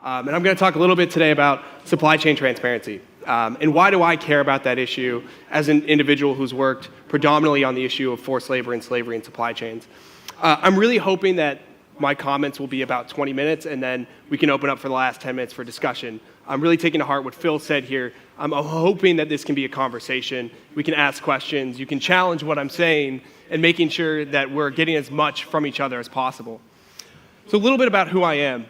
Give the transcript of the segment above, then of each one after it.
And I'm going to talk a little bit today about supply chain transparency. And why do I care about that issue as an individual who's worked predominantly on the issue of forced labor and slavery in supply chains? I'm really hoping that my comments will be about 20 minutes, and then we can open up for the last 10 minutes for discussion. I'm really taking to heart what Phil said here. I'm hoping that this can be a conversation. We can ask questions. You can challenge what I'm saying, and making sure that we're getting as much from each other as possible. So a little bit about who I am.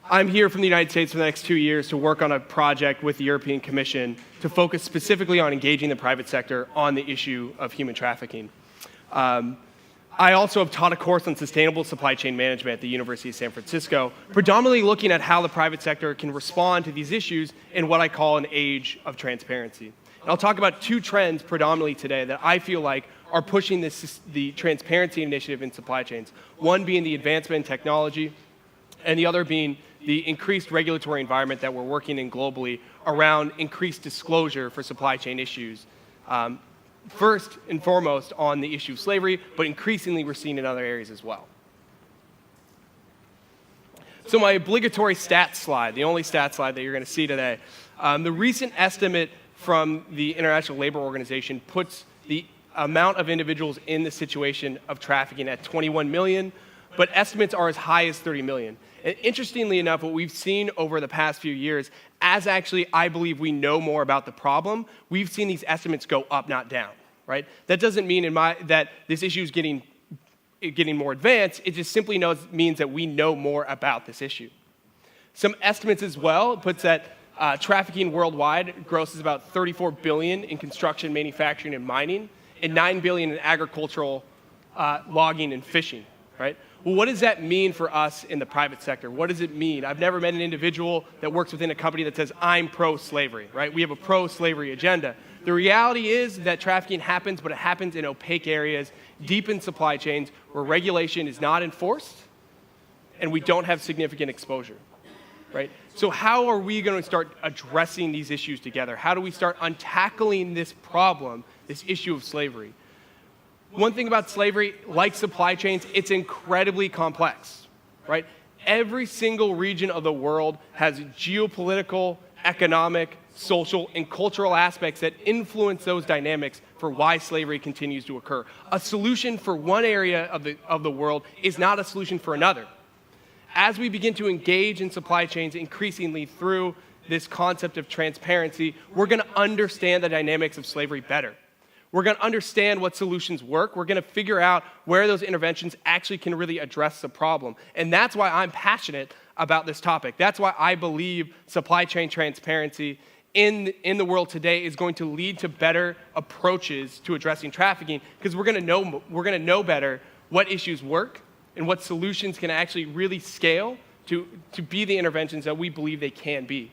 I'm here from the United States for the next 2 years to work on a project with the European Commission to focus specifically on engaging the private sector on the issue of human trafficking. I also have taught a course on sustainable supply chain management at the University of San Francisco, predominantly looking at how the private sector can respond to these issues in what I call an age of transparency. And I'll talk about two trends predominantly today that I feel like are pushing the transparency initiative in supply chains. One being the advancement in technology, and the other being the increased regulatory environment that we're working in globally around increased disclosure for supply chain issues. First and foremost on the issue of slavery, but increasingly we're seeing in other areas as well. So my obligatory stats slide, the only stat slide that you're going to see today, the recent estimate from the International Labor Organization puts the amount of individuals in the situation of trafficking at 21 million, but estimates are as high as 30 million. And interestingly enough, what we've seen over the past few years, as actually I believe we know more about the problem, we've seen these estimates go up, not down, right? That doesn't mean that this issue is getting more advanced. It just simply means that we know more about this issue. Some estimates as well puts that trafficking worldwide grosses about 34 billion in construction, manufacturing, and mining, and 9 billion in agricultural logging and fishing, right? Well, what does that mean for us in the private sector? What does it mean? I've never met an individual that works within a company that says, I'm pro-slavery, right? We have a pro-slavery agenda. The reality is that trafficking happens, but it happens in opaque areas, deep in supply chains, where regulation is not enforced, and we don't have significant exposure, right? So how are we going to start addressing these issues together? How do we start untackling this problem, this issue of slavery? One thing about slavery, like supply chains, it's incredibly complex, right? Every single region of the world has geopolitical, economic, social, and cultural aspects that influence those dynamics for why slavery continues to occur. A solution for one area of the world is not a solution for another. As we begin to engage in supply chains increasingly through this concept of transparency, we're going to understand the dynamics of slavery better. We're going to understand what solutions work. We're going to figure out where those interventions actually can really address the problem. And that's why I'm passionate about this topic. That's why I believe supply chain transparency in the world today is going to lead to better approaches to addressing trafficking, because we're going to know better what issues work and what solutions can actually really scale to be the interventions that we believe they can be.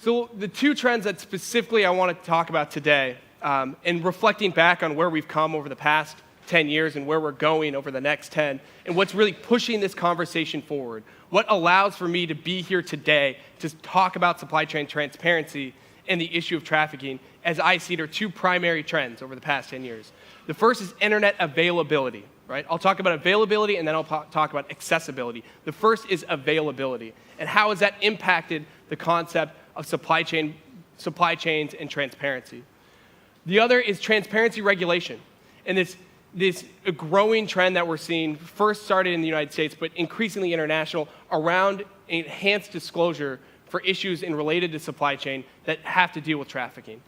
So the two trends that specifically I want to talk about today, and reflecting back on where we've come over the past 10 years and where we're going over the next 10, and what's really pushing this conversation forward, what allows for me to be here today to talk about supply chain transparency and the issue of trafficking, as I see it, are two primary trends over the past 10 years. The first is internet availability, right? I'll talk about availability, and then I'll talk about accessibility. The first is availability, and how has that impacted the concept of supply chains and transparency. The other is transparency regulation, and this growing trend that we're seeing first started in the United States, but increasingly international, around enhanced disclosure for issues related to supply chain that have to deal with trafficking.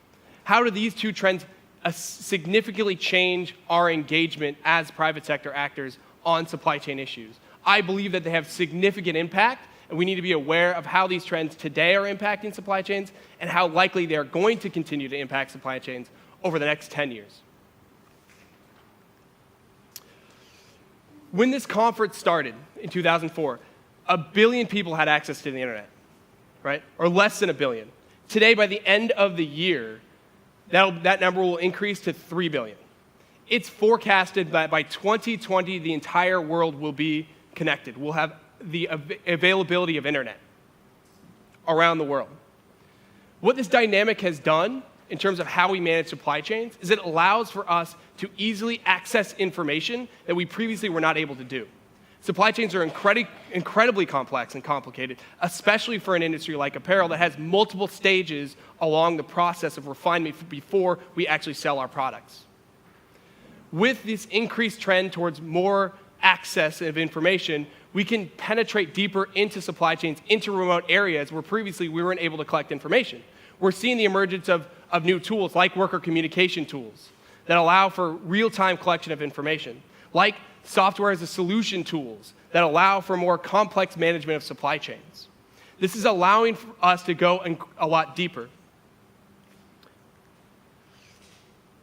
How do these two trends significantly change our engagement as private sector actors on supply chain issues? I believe that they have significant impact, and we need to be aware of how these trends today are impacting supply chains and how likely they are going to continue to impact supply chains over the next 10 years. When this conference started in 2004, 1 billion people had access to the internet, right? Or less than 1 billion. Today, by the end of the year, that number will increase to 3 billion. It's forecasted that by 2020, the entire world will be connected. We'll have the availability of internet around the world. What this dynamic has done in terms of how we manage supply chains is it allows for us to easily access information that we previously were not able to do. Supply chains are incredibly complex and complicated, especially for an industry like apparel that has multiple stages along the process of refinement before we actually sell our products. With this increased trend towards more access of information, we can penetrate deeper into supply chains, into remote areas where previously we weren't able to collect information. We're seeing the emergence of new tools like worker communication tools that allow for real-time collection of information, like software as a solution tools that allow for more complex management of supply chains. This is allowing us to go a lot deeper.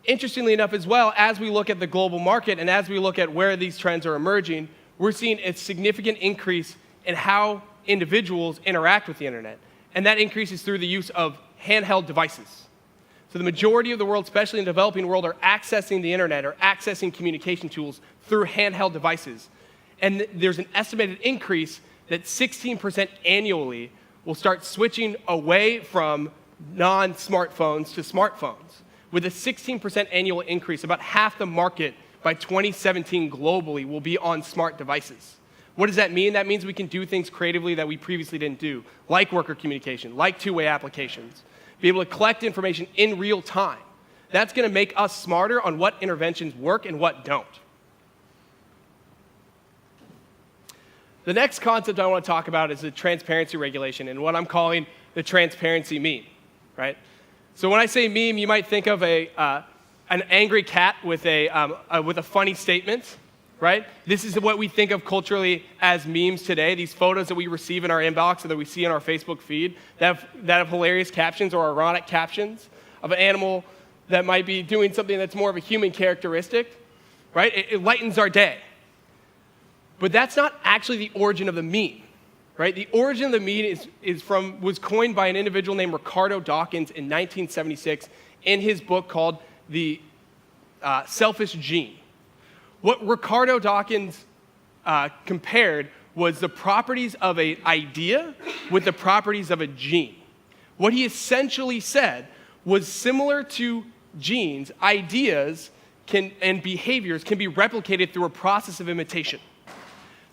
Interestingly enough as well, as we look at the global market and as we look at where these trends are emerging, we're seeing a significant increase in how individuals interact with the internet. And that increase is through the use of handheld devices. So the majority of the world, especially in the developing world, are accessing the internet or accessing communication tools through handheld devices. And there's an estimated increase that 16% annually will start switching away from non-smartphones to smartphones. With a 16% annual increase, about half the market by 2017 globally will be on smart devices. What does that mean? That means we can do things creatively that we previously didn't do, like worker communication, like two-way applications, be able to collect information in real time. That's going to make us smarter on what interventions work and what don't. The next concept I want to talk about is the transparency regulation and what I'm calling the transparency meme, right? So when I say meme, you might think of an angry cat with a funny statement, right? This is what we think of culturally as memes today, these photos that we receive in our inbox or that we see in our Facebook feed that have hilarious captions or ironic captions of an animal that might be doing something that's more of a human characteristic, right? It lightens our day. But that's not actually the origin of the meme, right? The origin of the meme was coined by an individual named Ricardo Dawkins in 1976 in his book called The Selfish Gene. What Ricardo Dawkins compared was the properties of an idea with the properties of a gene. What he essentially said was similar to genes, ideas and behaviors can be replicated through a process of imitation.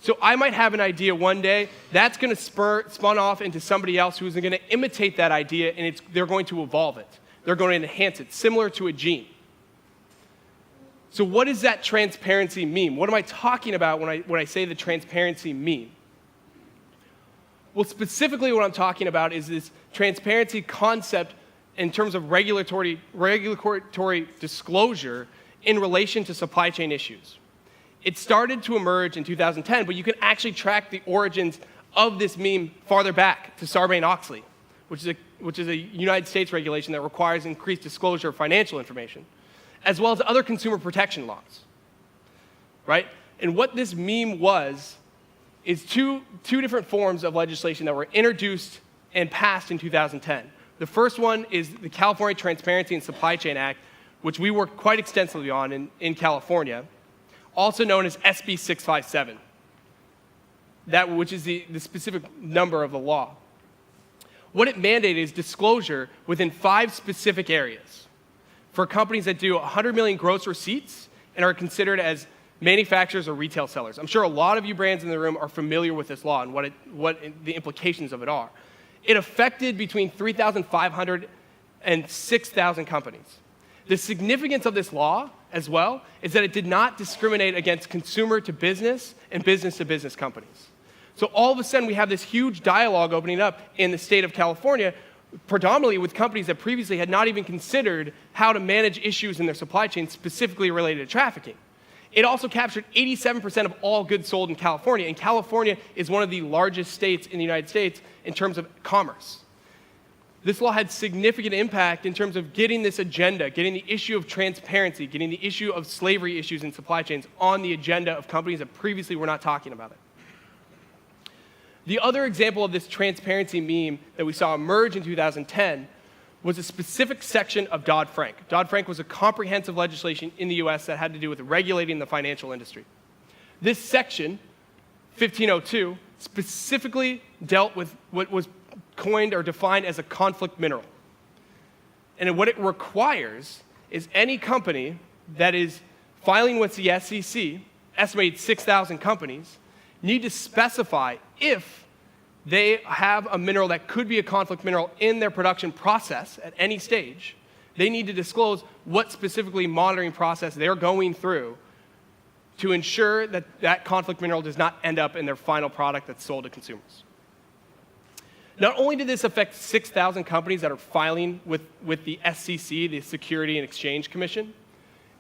So I might have an idea one day, that's going to spun off into somebody else who's going to imitate that idea, and they're going to evolve it. They're going to enhance it, similar to a gene. So what is that transparency meme? What am I talking about when I say the transparency meme? Well, specifically what I'm talking about is this transparency concept in terms of regulatory disclosure in relation to supply chain issues. It started to emerge in 2010, but you can actually track the origins of this meme farther back to Sarbanes-Oxley, which is a United States regulation that requires increased disclosure of financial information, as well as other consumer protection laws, right? And what this meme is two different forms of legislation that were introduced and passed in 2010. The first one is the California Transparency and Supply Chain Act, which we worked quite extensively on in California, also known as SB 657, which is the specific number of the law. What it mandated is disclosure within 5 specific areas for companies that do 100 million gross receipts and are considered as manufacturers or retail sellers. I'm sure a lot of you brands in the room are familiar with this law and what the implications of it are. It affected between 3,500 and 6,000 companies. The significance of this law, as well, is that it did not discriminate against consumer to business and business to business companies. So all of a sudden, we have this huge dialogue opening up in the state of California, predominantly with companies that previously had not even considered how to manage issues in their supply chain specifically related to trafficking. It also captured 87% of all goods sold in California, and California is one of the largest states in the United States in terms of commerce. This law had significant impact in terms of getting this agenda, getting the issue of transparency, getting the issue of slavery issues in supply chains on the agenda of companies that previously were not talking about it. The other example of this transparency meme that we saw emerge in 2010 was a specific section of Dodd-Frank. Dodd-Frank was a comprehensive legislation in the US that had to do with regulating the financial industry. This section, 1502, specifically dealt with what was coined or defined as a conflict mineral. And what it requires is any company that is filing with the SEC, estimated 6,000 companies, need to specify if they have a mineral that could be a conflict mineral in their production process at any stage. They need to disclose what specifically monitoring process they're going through to ensure that that conflict mineral does not end up in their final product that's sold to consumers. Not only did this affect 6,000 companies that are filing with the SEC, the Security and Exchange Commission,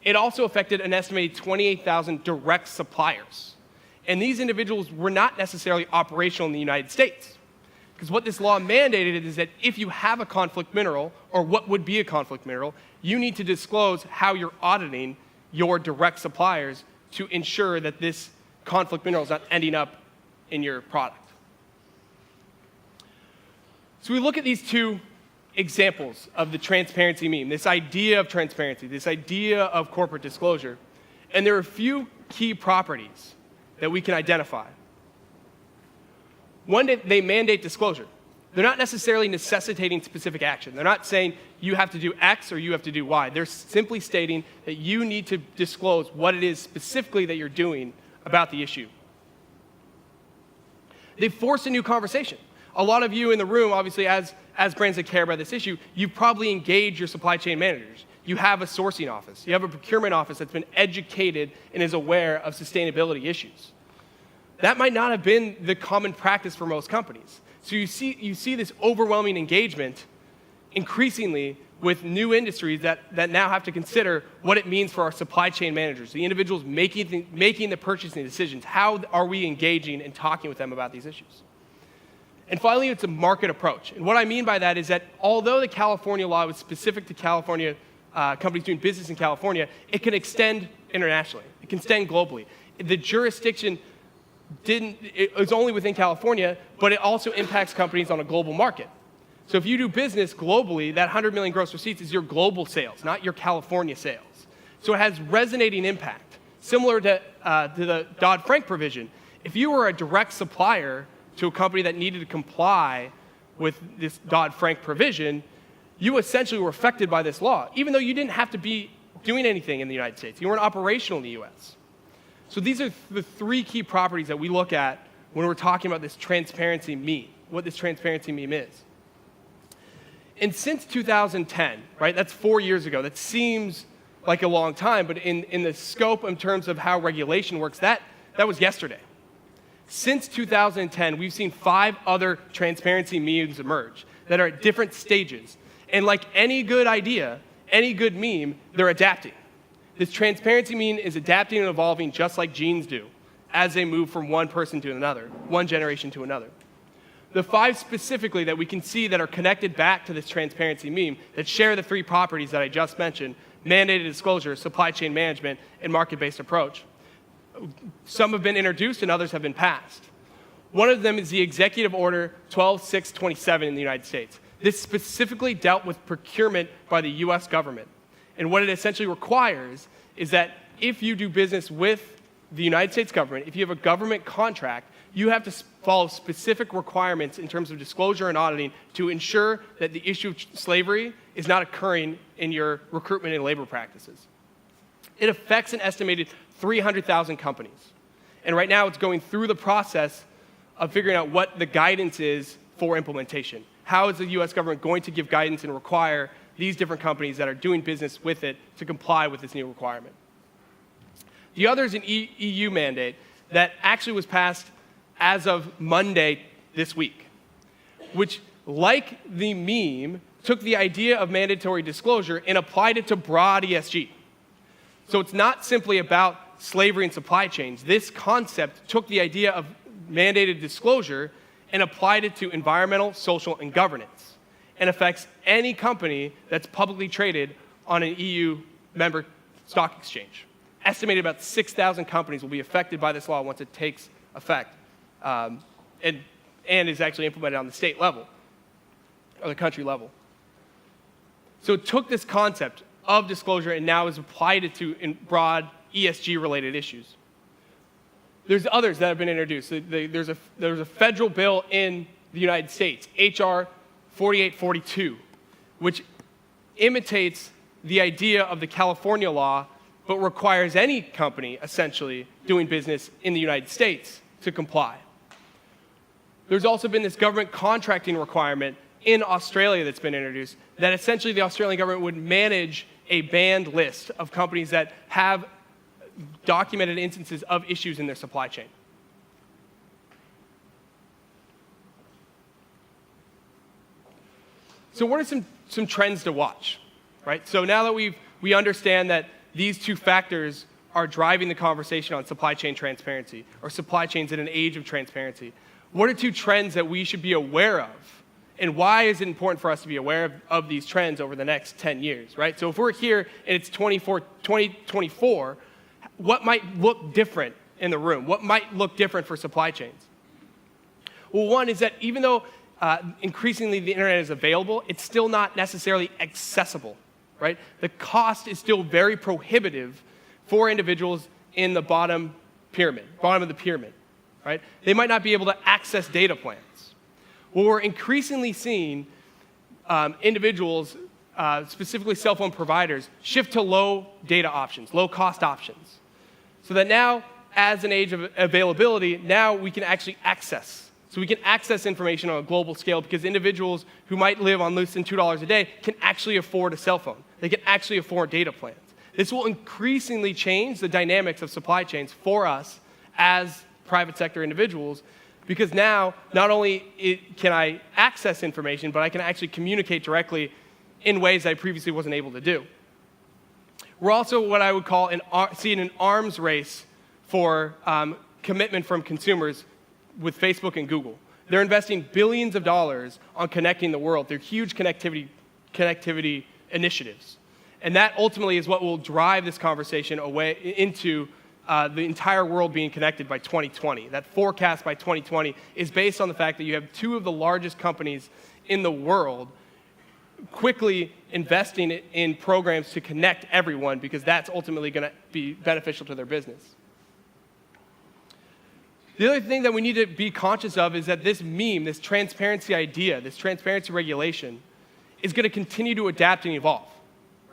it also affected an estimated 28,000 direct suppliers. And these individuals were not necessarily operational in the United States. Because what this law mandated is that if you have a conflict mineral, or what would be a conflict mineral, you need to disclose how you're auditing your direct suppliers to ensure that this conflict mineral is not ending up in your product. So we look at these two examples of the transparency meme, this idea of transparency, this idea of corporate disclosure, and there are a few key properties that we can identify. One, they mandate disclosure. They're not necessarily necessitating specific action. They're not saying you have to do X or you have to do Y. They're simply stating that you need to disclose what it is specifically that you're doing about the issue. They force a new conversation. A lot of you in the room, obviously, as brands that care about this issue, you probably engage your supply chain managers. You have a sourcing office. You have a procurement office that's been educated and is aware of sustainability issues. That might not have been the common practice for most companies. So you see this overwhelming engagement increasingly with new industries that now have to consider what it means for our supply chain managers, the individuals making the purchasing decisions. How are we engaging and talking with them about these issues? And finally, it's a market approach. And what I mean by that is that although the California law was specific to California companies doing business in California, it can extend internationally. It can extend globally. The jurisdiction is only within California, but it also impacts companies on a global market. So if you do business globally, that 100 million gross receipts is your global sales, not your California sales. So it has resonating impact, similar to the Dodd-Frank provision. If you were a direct supplier to a company that needed to comply with this Dodd-Frank provision, you essentially were affected by this law, even though you didn't have to be doing anything in the United States. You weren't operational in the US. So these are the three key properties that we look at when we're talking about this transparency meme, what this transparency meme is. And since 2010, right, that's 4 years ago, that seems like a long time, but in the scope in terms of how regulation works, that was yesterday. Since 2010, we've seen 5 other transparency memes emerge that are at different stages. And like any good idea, any good meme, they're adapting. This transparency meme is adapting and evolving just like genes do as they move from one person to another, one generation to another. The 5 specifically that we can see that are connected back to this transparency meme that share the 3 properties that I just mentioned, mandated disclosure, supply chain management, and market-based approach. Some have been introduced and others have been passed. One of them is the Executive Order 12627 in the United States. This specifically dealt with procurement by the US government. And what it essentially requires is that if you do business with the United States government, if you have a government contract, you have to follow specific requirements in terms of disclosure and auditing to ensure that the issue of slavery is not occurring in your recruitment and labor practices. It affects an estimated 300,000 companies. And right now it's going through the process of figuring out what the guidance is for implementation. How is the US government going to give guidance and require these different companies that are doing business with it to comply with this new requirement? The other is an EU mandate that actually was passed as of Monday this week, which, like the meme, took the idea of mandatory disclosure and applied it to broad ESG. So it's not simply about slavery and supply chains. This concept took the idea of mandated disclosure and applied it to environmental, social, and governance, and affects any company that's publicly traded on an EU member stock exchange. Estimated about 6,000 companies will be affected by this law once it takes effect, and is actually implemented on the state level, or the country level. So it took this concept of disclosure and now has applied it to broad ESG-related issues. There's others that have been introduced. There's a federal bill in the United States, HR 4842, which imitates the idea of the California law but requires any company, essentially, doing business in the United States to comply. There's also been this government contracting requirement in Australia that's been introduced that essentially the Australian government would manage a banned list of companies that have documented instances of issues in their supply chain. So what are some trends to watch, right? So now that we understand that these two factors are driving the conversation on supply chain transparency, or supply chains in an age of transparency, what are two trends that we should be aware of? And why is it important for us to be aware of these trends over the next 10 years, right? So if we're here and it's 2024, what might look different in the room? What might look different for supply chains? Well, one is that even though increasingly the internet is available, it's still not necessarily accessible, right? The cost is still very prohibitive for individuals in the bottom of the pyramid, right? They might not be able to access data plans. Well, we're increasingly seeing individuals, specifically cell phone providers, shift to low data options, low cost options. So that now, as an age of availability, now we can actually access. So we can access information on a global scale because individuals who might live on less than $2 a day can actually afford a cell phone. They can actually afford data plans. This will increasingly change the dynamics of supply chains for us as private sector individuals, because now not only can I access information, but I can actually communicate directly in ways I previously wasn't able to do. We're also what I would call seeing an arms race for commitment from consumers with Facebook and Google. They're investing billions of dollars on connecting the world through huge connectivity initiatives. And that ultimately is what will drive this conversation away into the entire world being connected by 2020. That forecast by 2020 is based on the fact that you have two of the largest companies in the world quickly investing in programs to connect everyone, because that's ultimately going to be beneficial to their business. The other thing that we need to be conscious of is that this meme, this transparency idea, this transparency regulation, is going to continue to adapt and evolve,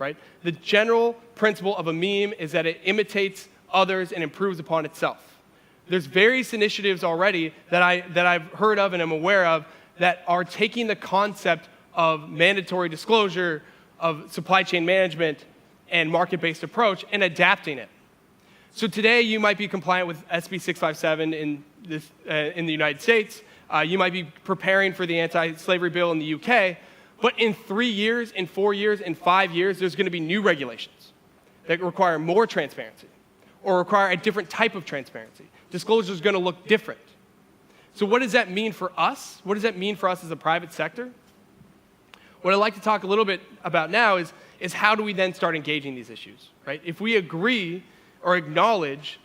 right? The general principle of a meme is that it imitates others and improves upon itself. There's various initiatives already that I've heard of and am aware of that are taking the concept of mandatory disclosure, of supply chain management, and market-based approach and adapting it. So today you might be compliant with SB 657 in the United States. You might be preparing for the anti-slavery bill in the UK. But in 3 years, in 4 years, in 5 years, there's going to be new regulations that require more transparency or require a different type of transparency. Disclosure is going to look different. So what does that mean for us? What does that mean for us as a private sector? What I'd like to talk a little bit about now is how do we then start engaging these issues, right? If we agree or acknowledge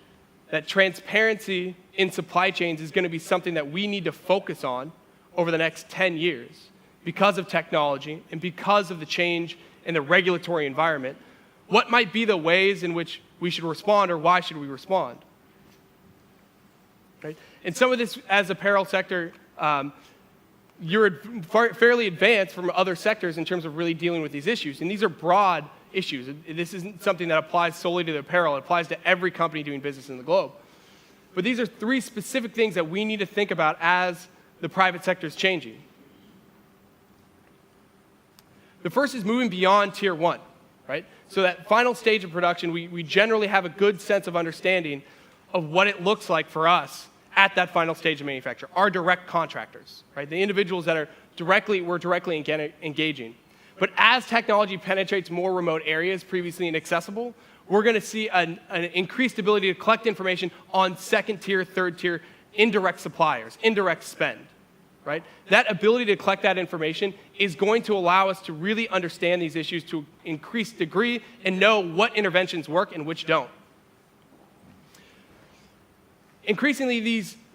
that transparency in supply chains is going to be something that we need to focus on over the next 10 years because of technology and because of the change in the regulatory environment, what might be the ways in which we should respond, or why should we respond? Right? And some of this, as apparel sector, you're fairly advanced from other sectors in terms of really dealing with these issues. And these are broad issues. This isn't something that applies solely to the apparel. It applies to every company doing business in the globe. But these are three specific things that we need to think about as the private sector is changing. The first is moving beyond tier one, right? So that final stage of production, we generally have a good sense of understanding of what it looks like for us at that final stage of manufacture, our direct contractors, right? The individuals that are we're directly engaging. But as technology penetrates more remote areas previously inaccessible, we're going to see an increased ability to collect information on second tier, third tier, indirect suppliers, indirect spend, right? That ability to collect that information is going to allow us to really understand these issues to increased degree and know what interventions work and which don't. Increasingly,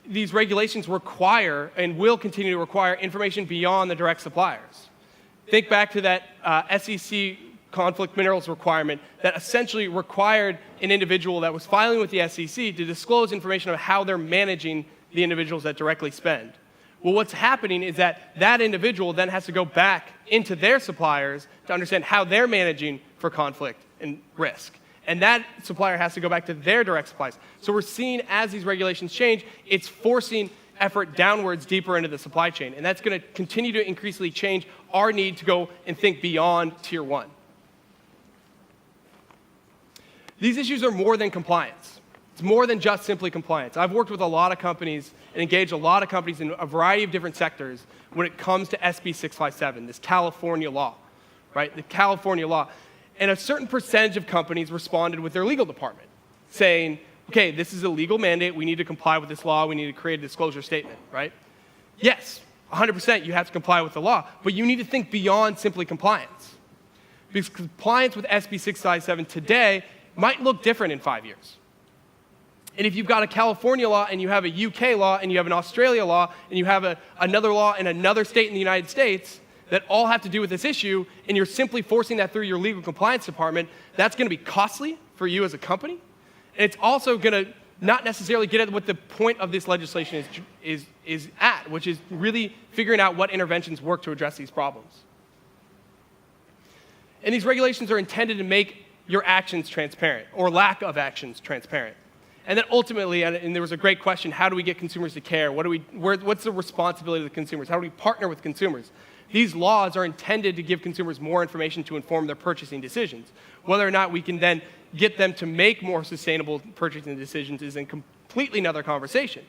these regulations require and will continue to require information beyond the direct suppliers. Think back to that SEC conflict minerals requirement that essentially required an individual that was filing with the SEC to disclose information on how they're managing the individuals that directly spend. Well, what's happening is that individual then has to go back into their suppliers to understand how they're managing for conflict and risk. And that supplier has to go back to their direct suppliers. So we're seeing as these regulations change, it's forcing effort downwards deeper into the supply chain. And that's going to continue to increasingly change our need to go and think beyond tier 1. These issues are more than compliance. It's more than just simply compliance. I've worked with a lot of companies and engaged a lot of companies in a variety of different sectors when it comes to SB 657, this California law, right? The California law. And a certain percentage of companies responded with their legal department saying, okay, this is a legal mandate. We need to comply with this law. We need to create a disclosure statement, right? Yes, 100% you have to comply with the law, but you need to think beyond simply compliance. Because compliance with SB 657 today might look different in 5 years. And if you've got a California law and you have a UK law and you have an Australia law and you have another law in another state in the United States that all have to do with this issue, and you're simply forcing that through your legal compliance department, that's going to be costly for you as a company. And it's also going to not necessarily get at what the point of this legislation is at, which is really figuring out what interventions work to address these problems. And these regulations are intended to make your actions transparent, or lack of actions transparent. And then ultimately, and there was a great question, how do we get consumers to care? What's the responsibility of the consumers? How do we partner with consumers? These laws are intended to give consumers more information to inform their purchasing decisions. Whether or not we can then get them to make more sustainable purchasing decisions is a completely another conversation.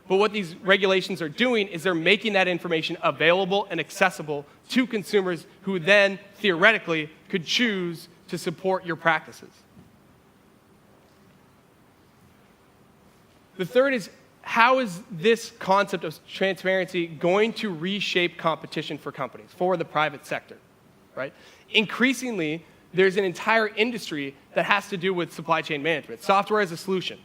But what these regulations are doing is they're making that information available and accessible to consumers who then, theoretically, could choose to support your practices. The third is, how is this concept of transparency going to reshape competition for companies, for the private sector, right? Increasingly, there's an entire industry that has to do with supply chain management, software as a solution.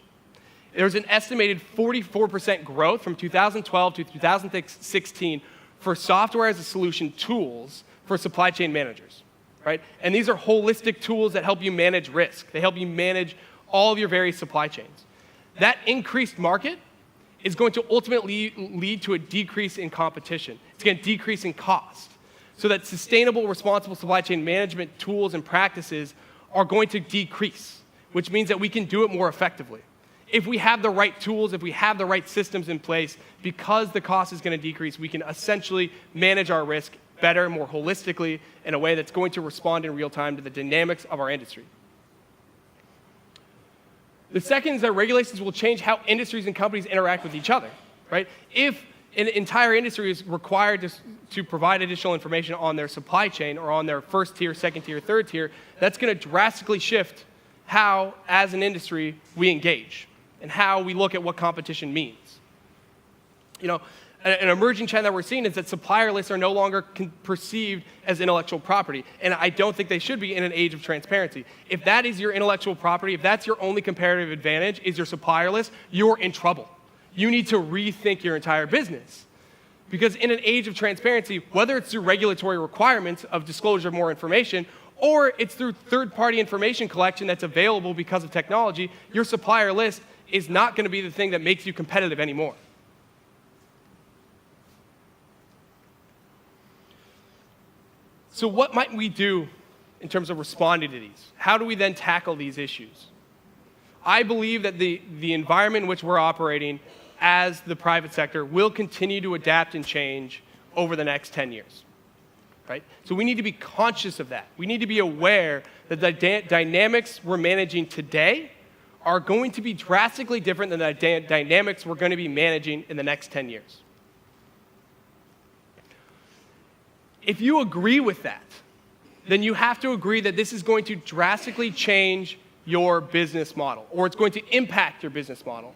There's an estimated 44% growth from 2012 to 2016 for software as a solution tools for supply chain managers, right? And these are holistic tools that help you manage risk. They help you manage all of your various supply chains. That increased market is going to ultimately lead to a decrease in competition. It's going to decrease in cost. So that sustainable, responsible supply chain management tools and practices are going to decrease, which means that we can do it more effectively. If we have the right tools, if we have the right systems in place, because the cost is going to decrease, we can essentially manage our risk better, more holistically, in a way that's going to respond in real time to the dynamics of our industry. The second is that regulations will change how industries and companies interact with each other, right? If an entire industry is required to provide additional information on their supply chain or on their first tier, second tier, third tier, that's going to drastically shift how, as an industry, we engage and how we look at what competition means. You know, an emerging trend that we're seeing is that supplier lists are no longer perceived as intellectual property, and I don't think they should be in an age of transparency. If that is your intellectual property, if that's your only comparative advantage, is your supplier list, you're in trouble. You need to rethink your entire business. Because in an age of transparency, whether it's through regulatory requirements of disclosure of more information, or it's through third-party information collection that's available because of technology, your supplier list is not going to be the thing that makes you competitive anymore. So what might we do in terms of responding to these? How do we then tackle these issues? I believe that the environment in which we're operating as the private sector will continue to adapt and change over the next 10 years, right? So we need to be conscious of that. We need to be aware that the dynamics we're managing today are going to be drastically different than the dynamics we're going to be managing in the next 10 years. If you agree with that, then you have to agree that this is going to drastically change your business model, or it's going to impact your business model.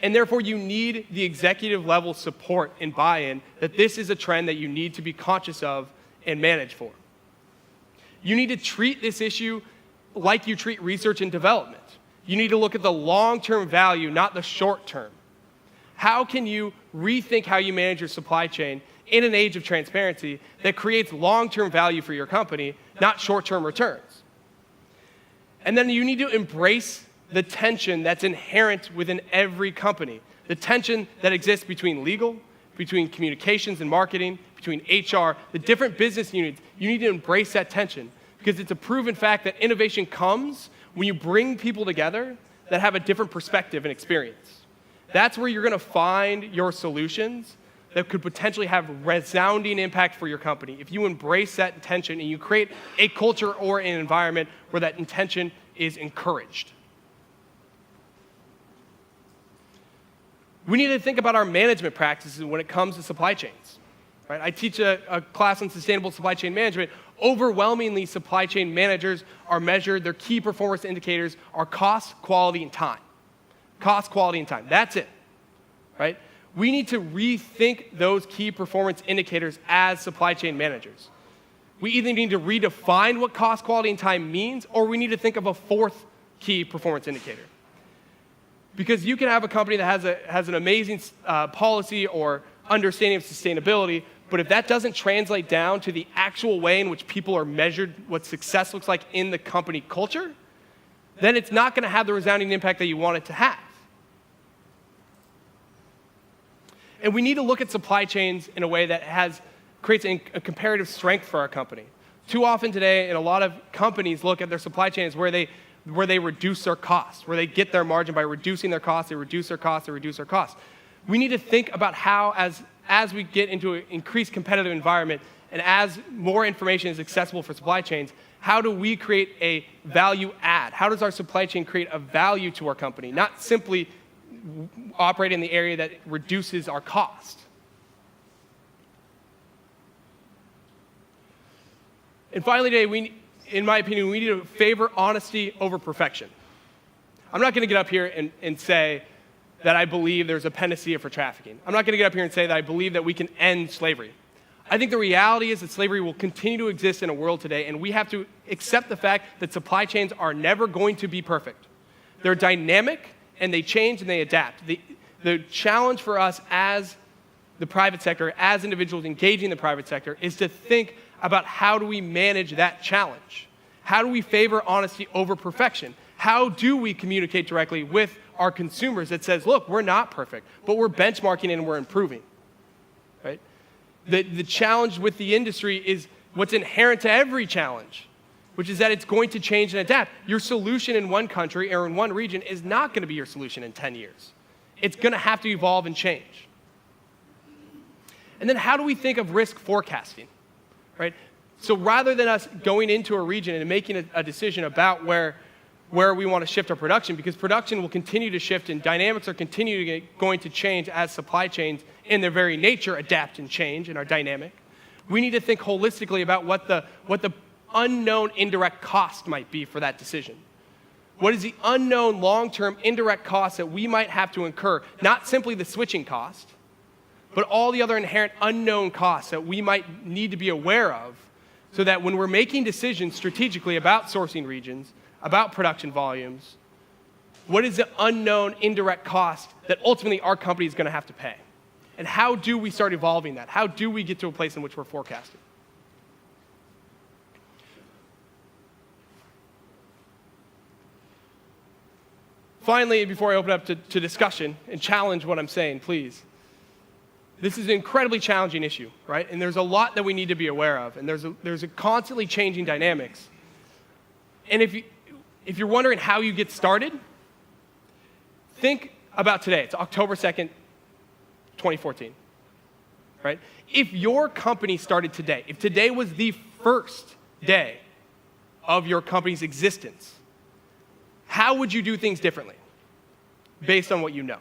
And therefore, you need the executive level support and buy-in that this is a trend that you need to be conscious of and manage for. You need to treat this issue like you treat research and development. You need to look at the long-term value, not the short-term. How can you rethink how you manage your supply chain in an age of transparency that creates long-term value for your company, not short-term returns? And then you need to embrace the tension that's inherent within every company, the tension that exists between legal, between communications and marketing, between HR, the different business units. You need to embrace that tension because it's a proven fact that innovation comes when you bring people together that have a different perspective and experience. That's where you're going to find your solutions that could potentially have resounding impact for your company if you embrace that intention and you create a culture or an environment where that intention is encouraged. We need to think about our management practices when it comes to supply chains. Right? I teach a class on sustainable supply chain management. Overwhelmingly, supply chain managers are measured, their key performance indicators are cost, quality, and time. Cost, quality, and time. That's it. Right? We need to rethink those key performance indicators as supply chain managers. We either need to redefine what cost, quality, and time means, or we need to think of a fourth key performance indicator. Because you can have a company that has an amazing policy or understanding of sustainability, but if that doesn't translate down to the actual way in which people are measured, what success looks like in the company culture, then it's not going to have the resounding impact that you want it to have. And we need to look at supply chains in a way that creates a comparative strength for our company. Too often today, and a lot of companies look at their supply chains where they reduce their costs, where they get their margin by reducing their costs, they reduce their costs, they reduce their costs. We need to think about how, as we get into an increased competitive environment and as more information is accessible for supply chains, how do we create a value add? How does our supply chain create a value to our company, not simply operate in the area that reduces our cost? And finally today, in my opinion, we need to favor honesty over perfection. I'm not going to get up here and say that I believe there's a panacea for trafficking. I'm not going to get up here and say that I believe that we can end slavery. I think the reality is that slavery will continue to exist in a world today, and we have to accept the fact that supply chains are never going to be perfect. They're dynamic, and they change and they adapt. The challenge for us as the private sector, as individuals engaging the private sector, is to think about how do we manage that challenge? How do we favor honesty over perfection? How do we communicate directly with our consumers that says, look, we're not perfect, but we're benchmarking and we're improving, right? The challenge with the industry is what's inherent to every challenge, which is that it's going to change and adapt. Your solution in one country or in one region is not going to be your solution in 10 years. It's going to have to evolve and change. And then how do we think of risk forecasting, right? So rather than us going into a region and making a decision about where we want to shift our production, because production will continue to shift and dynamics are going to change as supply chains in their very nature adapt and change and are dynamic, we need to think holistically about what the unknown indirect cost might be for that decision. What is the unknown long-term indirect cost that we might have to incur, not simply the switching cost, but all the other inherent unknown costs that we might need to be aware of so that when we're making decisions strategically about sourcing regions, about production volumes, what is the unknown indirect cost that ultimately our company is going to have to pay? And how do we start evolving that? How do we get to a place in which we're forecasting? Finally, before I open up to discussion and challenge what I'm saying, please, this is an incredibly challenging issue, right? And there's a lot that we need to be aware of, and there's a constantly changing dynamics. And if you're wondering how you get started, think about today. It's October 2nd, 2014, right? If your company started today, if today was the first day of your company's existence, how would you do things differently based on what you know?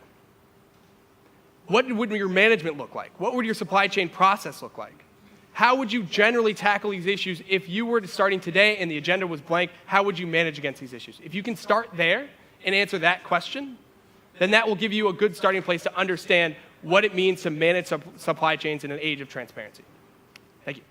What would your management look like? What would your supply chain process look like? How would you generally tackle these issues if you were starting today and the agenda was blank? How would you manage against these issues? If you can start there and answer that question, then that will give you a good starting place to understand what it means to manage supply chains in an age of transparency. Thank you.